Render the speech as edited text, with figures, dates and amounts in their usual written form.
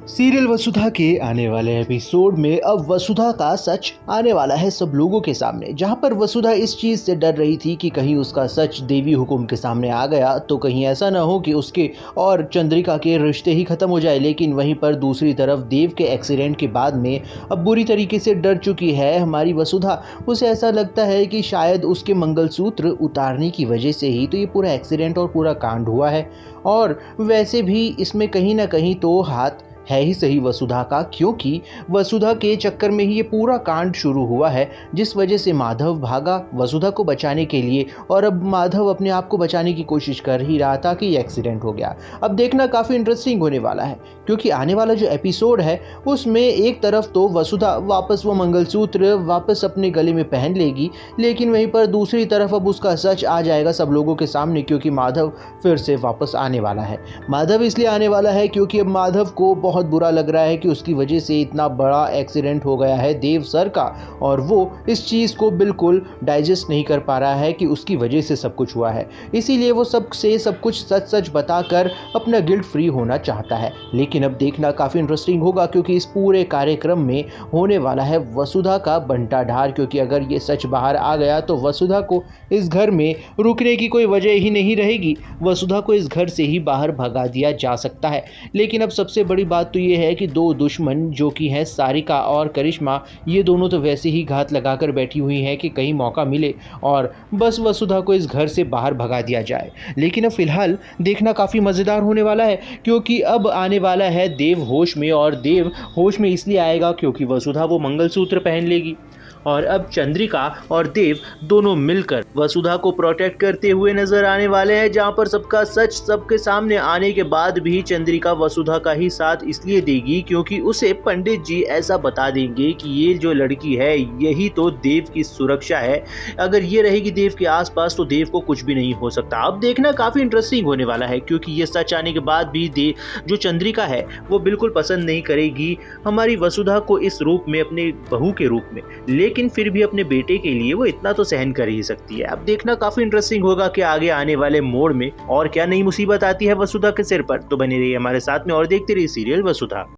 Serial वसुधा के आने वाले एपिसोड में अब वसुधा का सच आने वाला है सब लोगों के सामने। जहां पर वसुधा इस चीज से डर रही थी कि कहीं उसका सच देवी हुकुम के सामने आ गया तो कहीं ऐसा ना हो कि उसके और चंद्रिका के रिश्ते ही खत्म हो जाए। लेकिन वहीं पर दूसरी तरफ देव के एक्सीडेंट के बाद में अब बुरी तरीके से डर चुकी है हमारी वसुधा। उसे ऐसा लगता है कि शायद उसके मंगलसूत्र उतारने की वजह से ही तो ये पूरा एक्सीडेंट और पूरा कांड हुआ है। और वैसे भी इसमें कहीं ना कहीं तो हाथ है ही सही वसुधा का, क्योंकि वसुधा के चक्कर में ही ये पूरा कांड शुरू हुआ है, जिस वजह से माधव भागा वसुधा को बचाने के लिए। और अब माधव अपने आप को बचाने की कोशिश कर ही रहा था कि एक्सीडेंट हो गया। अब देखना काफ़ी इंटरेस्टिंग होने वाला है, क्योंकि आने वाला जो एपिसोड है उसमें एक तरफ तो वसुधा वापस वो मंगलसूत्र वापस अपने गले में पहन लेगी, लेकिन वहीं पर दूसरी तरफ अब उसका सच आ जाएगा सब लोगों के सामने, क्योंकि माधव फिर से वापस आने वाला है। माधव इसलिए आने वाला है क्योंकि अब माधव को बहुत बुरा लग रहा है कि उसकी वजह से इतना बड़ा एक्सीडेंट हो गया है देव सर का, और वो इस चीज़ को बिल्कुल डाइजेस्ट नहीं कर पा रहा है कि उसकी वजह से सब कुछ हुआ है। इसीलिए वो सब कुछ सच सच बताकर अपना गिल्ट फ्री होना चाहता है। लेकिन अब देखना काफ़ी इंटरेस्टिंग होगा, क्योंकि इस पूरे कार्यक्रम में होने वाला है वसुधा का बंटाढार। क्योंकि अगर ये सच बाहर आ गया तो वसुधा को इस घर में रुकने की कोई वजह ही नहीं रहेगी, वसुधा को इस घर से ही बाहर भगा दिया जा सकता है। लेकिन अब सबसे बड़ी बात तो ये है कि दो दुश्मन जो कि हैं सारिका और करिश्मा, ये दोनों तो वैसे ही घात लगाकर बैठी हुई हैं कि कहीं मौका मिले और बस वसुधा को इस घर से बाहर भगा दिया जाए। लेकिन अब फिलहाल देखना काफ़ी मज़ेदार होने वाला है, क्योंकि अब आने वाला है देव होश में। और देव होश में इसलिए आएगा क्योंकि वसुधा वो मंगलसूत्र पहन लेगी, और अब चंद्रिका और देव दोनों मिलकर वसुधा को प्रोटेक्ट करते हुए नजर आने वाले हैं। जहां पर सबका सच सबके सामने आने के बाद भी चंद्रिका वसुधा का ही साथ इसलिए देगी क्योंकि उसे पंडित जी ऐसा बता देंगे कि ये जो लड़की है यही तो देव की सुरक्षा है, अगर ये रहेगी देव के आसपास तो देव को कुछ भी नहीं हो सकता। अब देखना काफी इंटरेस्टिंग होने वाला है, क्योंकि ये सच आने के बाद भी जो चंद्रिका है वो बिल्कुल पसंद नहीं करेगी हमारी वसुधा को इस रूप में, अपने बहू के रूप में। लेकिन फिर भी अपने बेटे के लिए वो इतना तो सहन कर ही सकती है। अब देखना काफी इंटरेस्टिंग होगा कि आगे आने वाले मोड़ में और क्या नई मुसीबत आती है वसुधा के सिर पर। तो बने रहिए हमारे साथ में और देखते रहिए सीरियल वसुधा।